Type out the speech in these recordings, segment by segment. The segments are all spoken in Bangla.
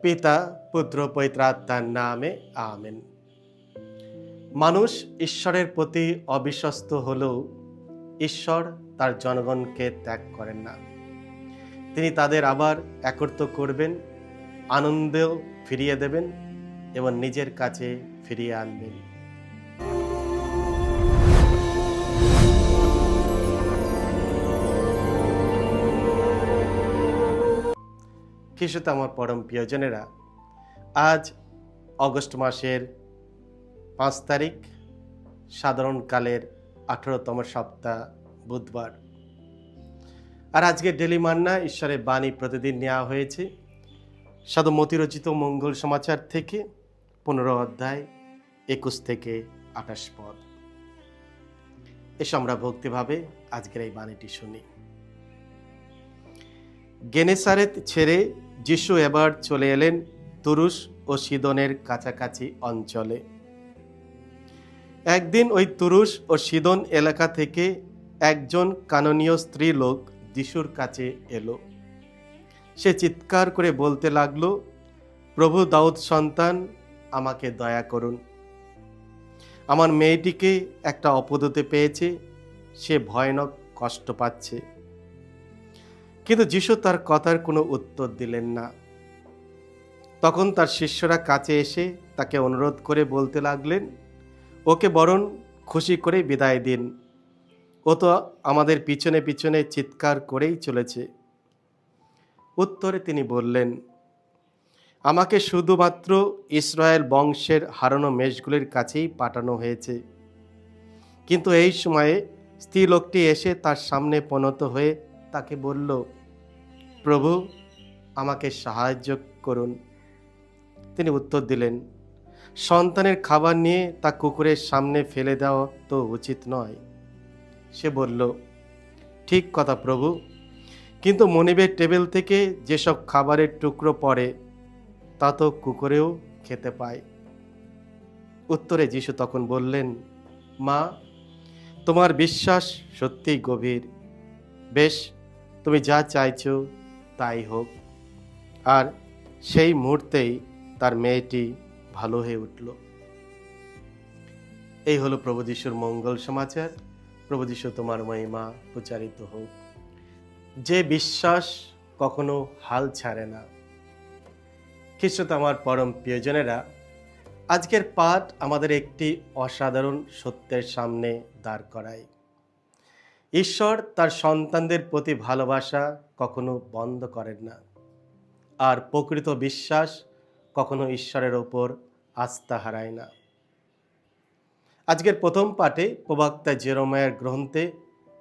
পিতা পুত্র পবিত্র আত্মার নামে আমেন। মানুষ ঈশ্বরের প্রতি অবিশ্বস্ত হলেও ঈশ্বর তার জনগণকে ত্যাগ করেন না। তিনি তাদের আবার একত্র করবেন, আনন্দেও ফিরিয়ে দেবেন এবং নিজের কাছে ফিরিয়ে আনবেন। খ্রিস্টতে আমার পরম প্রিয়জনেরা, আজ অগস্ট মাসের 5 তারিখ, সাধারণকালের 18তম সপ্তাহ, বুধবার। আর আজকে ডেলি মান্না ঈশ্বরের বাণী প্রতিদিন নেওয়া হয়েছে সাধু মতি রচিত মঙ্গল সমাচার থেকে 15 অধ্যায় 21 থেকে 28 পদ। এসো আমরা ভক্তিভাবে আজকের এই বাণীটি শুনি। গেনেসারেত ছেড়ে যিশু এবার চলে এলেন তুরুস ও সিদনের কাছাকাছি অঞ্চলে। একদিন ওই তুরুস ও সিদন এলাকা থেকে একজন কানানীয় স্ত্রী লোক যিশুর কাছে এলো। সে চিৎকার করে বলতে লাগলো, প্রভু দাউদ সন্তান, আমাকে দয়া করুন। আমার মেয়েটিকে একটা অপদূতে পেয়েছে, সে ভয়ানক কষ্ট পাচ্ছে। কিন্তু যিশু তার কথার কোনো উত্তর দিলেন না। তখন তার শিষ্যরা কাছে এসে তাকে অনুরোধ করে বলতে লাগলেন, ওকে বরং খুশি করে বিদায় দিন, ও তো আমাদের পিছনে পিছনে চিৎকার করেই চলেছে। উত্তরে তিনি বললেন, আমাকে শুধুমাত্র ইসরায়েল বংশের হারানো মেষগুলির কাছেই পাঠানো হয়েছে। কিন্তু এই সময়ে স্ত্রী লোকটি এসে তার সামনে প্রণত হয়ে তাকে বলল, প্রভু, আমাকে সাহায্য করুন। তিনি উত্তর দিলেন, সন্তানের খাবার নিয়ে তা কুকুরের সামনে ফেলে দেওয়া তো উচিত নয়। সে বলল, ঠিক কথা প্রভু, কিন্তু মনিবের টেবিল থেকে যেসব খাবারের টুকরো পড়ে তা তো কুকুরেও খেতে পায়। উত্তরে যিশু তখন বললেন, মা, তোমার বিশ্বাস সত্যিই গভীর। বেশ, তুমি যা চাইছো তাই হোক। আর সেই মুহূর্তেই তার মেয়েটি ভালো হয়ে উঠল। এই হলো প্রভু যিশুর মঙ্গল সমাচার। প্রভু যিশু তোমার মহিমা প্রচারিত হোক। যে বিশ্বাস কখনো হাল ছাড়ে না। খ্রিস্টতে আমার পরম প্রিয়জনেরা, আজকের পাঠ আমাদের একটি অসাধারণ সত্যের সামনে দাঁড় করায়। ঈশ্বর তার সন্তানদের প্রতি ভালোবাসা কখনো বন্ধ করেন না, আর প্রকৃত বিশ্বাস কখনো ঈশ্বরের ওপর আস্থা হারায় না। আজকের প্রথম পাঠে প্রবক্তা জেরেমিয়ার গ্রন্থে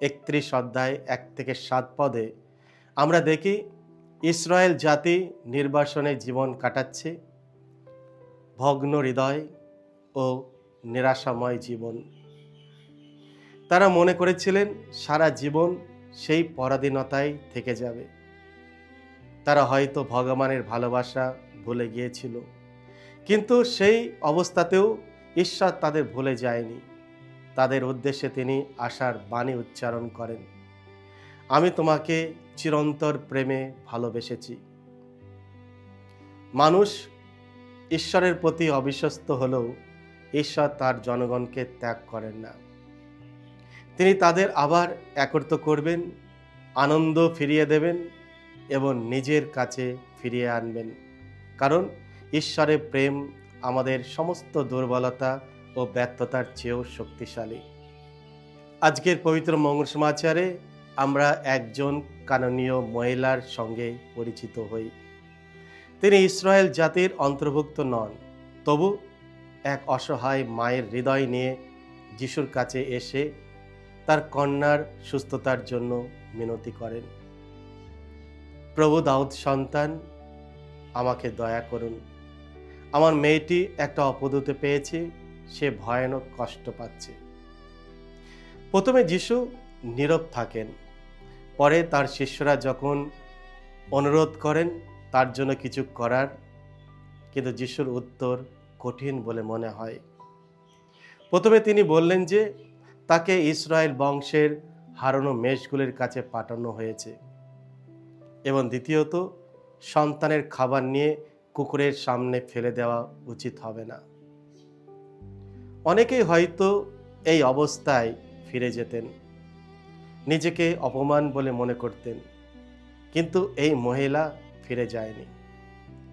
31 অধ্যায় 1 থেকে 7 পদে আমরা দেখি ইসরায়েল জাতি নির্বাসনে জীবন কাটাচ্ছে, ভগ্ন হৃদয় ও নিরাশাময় জীবন। তারা মনে করেছিলেন সারা জীবন সেই পরাধীনতায় থেকে যাবে। তারা হয়তো ভগবানের ভালোবাসা ভুলে গিয়েছিল, কিন্তু সেই অবস্থাতেও ঈশ্বর তাদের ভুলে যায়নি। তাদের উদ্দেশ্যে তিনি আশার বাণী উচ্চারণ করেন, আমি তোমাকে চিরন্তর প্রেমে ভালোবেসেছি। মানুষ ঈশ্বরের প্রতি অবিশ্বস্ত হলেও ঈশ্বর তার জনগণকে ত্যাগ করেন না। তিনি তাদের আবার একত্র করবেন, আনন্দ ফিরিয়ে দেবেন এবং নিজের কাছে ফিরিয়ে আনবেন। কারণ ঈশ্বরের প্রেম আমাদের সমস্ত দুর্বলতা ও ব্যর্থতার চেয়েও শক্তিশালী। আজকের পবিত্র মঙ্গল সমাচারে আমরা একজন কানানীয় মহিলার সঙ্গে পরিচিত হই। তিনি ইসরায়েল জাতির অন্তর্ভুক্ত নন, তবু এক অসহায় মায়ের হৃদয় নিয়ে যিশুর কাছে এসে তার কন্যার সুস্থতার জন্য মিনতি করেন। প্রভু দাউদ সন্তান, আমাকে দয়া করুন। আমার মেয়েটি একটা অপদূতে পেয়েছে, সে ভয়ানক কষ্ট পাচ্ছে। প্রথমে যিশু নীরব থাকেন, পরে তার শিষ্যরা যখন অনুরোধ করেন তার জন্য কিছু করার, কিন্তু যিশুর উত্তর কঠিন বলে মনে হয়। প্রথমে তিনি বললেন যে তাকে ইসরায়েল বংশের হারানো মেষগুলির কাছে পাঠানো হয়েছে, এবং দ্বিতীয়ত সন্তানের খাবার নিয়ে কুকুরের সামনে ফেলে দেওয়া উচিত হবে না। অনেকেই হয়তো এই অবস্থায় ফিরে যেতেন, নিজেকে অপমান বলে মনে করতেন, কিন্তু এই মহিলা ফিরে যায়নি,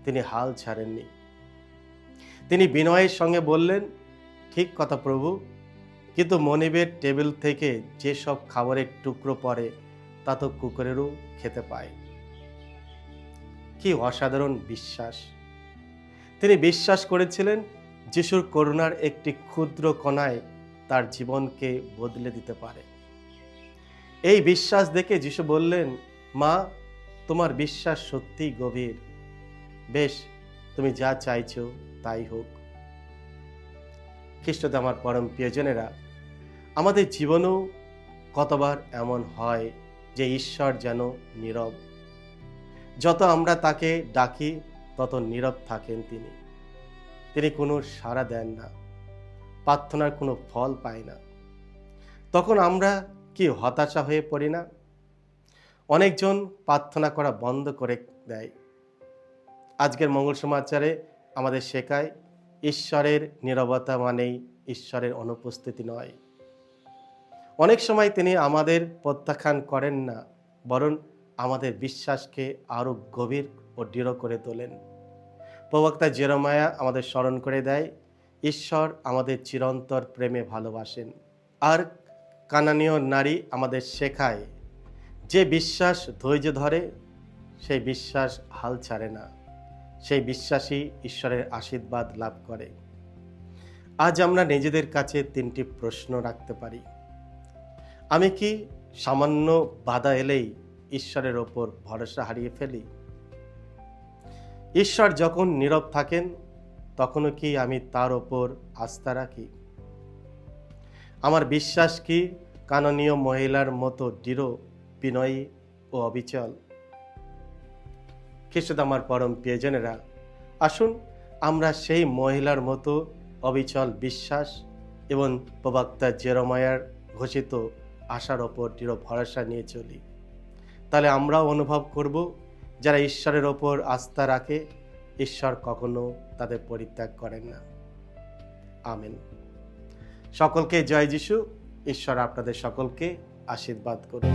তিনি হাল ছাড়েননি। তিনি বিনয়ের সঙ্গে বললেন, ঠিক কথা প্রভু, কিন্তু মনিবের টেবিল থেকে যেসব খাবারের টুকরো পড়ে তা তো কুকুরেরও খেতে পায়। কি অসাধারণ বিশ্বাস! তিনি বিশ্বাস করেছিলেন যিশুর করুণার একটি ক্ষুদ্র কণায় তার জীবনকে বদলে দিতে পারে। এই বিশ্বাস দেখে যিশু বললেন, মা, তোমার বিশ্বাস সত্যিই গভীর, বেশ, তুমি যা চাইছো তাই হোক। খ্রিস্টতে আমার পরম প্রিয়জনেরা, আমাদের জীবনেও কতবার এমন হয় যে ঈশ্বর যেন নীরব। যত আমরা তাকে ডাকি তত নীরব থাকেন তিনি কোনো সাড়া দেন না, প্রার্থনার কোনো ফল পায় না। তখন আমরা কি হতাশা হয়ে পড়ি না? অনেকজন প্রার্থনা করা বন্ধ করে দেয়। আজকের মঙ্গল সমাচারে আমাদের শেখায়, ঈশ্বরের নীরবতা মানেই ঈশ্বরের অনুপস্থিতি নয়। অনেক সময় তিনি আমাদের প্রত্যাখ্যান করেন না, বরং আমাদের বিশ্বাসকে আরো গভীর ও দৃঢ় করে তোলেন। প্রবক্তা জেরেমিয়া আমাদের স্মরণ করে দেয়, ঈশ্বর আমাদের চিরন্তর প্রেমে ভালোবাসেন। আর কানানীয় নারী আমাদের শেখায়, যে বিশ্বাস ধৈর্য ধরে সেই বিশ্বাস হাল ছাড়ে না, সেই বিশ্বাসই ঈশ্বরের আশীর্বাদ লাভ করে। আজ আমরা নিজেদের কাছে 3টি প্রশ্ন রাখতে পারি। আমি কি সামান্য বাধা এলেই ঈশ্বরের ওপর ভরসা হারিয়ে ফেলি? ঈশ্বর যখন নীরব থাকেন তখনও কি আমি তার ওপর আস্থা রাখি? আমার বিশ্বাস কি কানানীয় মহিলার মতো দৃঢ়, বিনয়ী ও অবিচল? খ্রিস্টে আমার পরম প্রিয়জনেরা, আসুন আমরা সেই মহিলার মতো অবিচল বিশ্বাস এবং প্রবক্তা জেরেমিয়ার ঘোষিত আশার ওপর দৃঢ় ভরসা নিয়ে চলি। তাহলে আমরাও অনুভব করব, যারা ঈশ্বরের ওপর আস্থা রাখে ঈশ্বর কখনো তাদের পরিত্যাগ করেন না। আমেন। সকলকে জয় যিশু। ঈশ্বর আপনাদের সকলকে আশীর্বাদ করুন।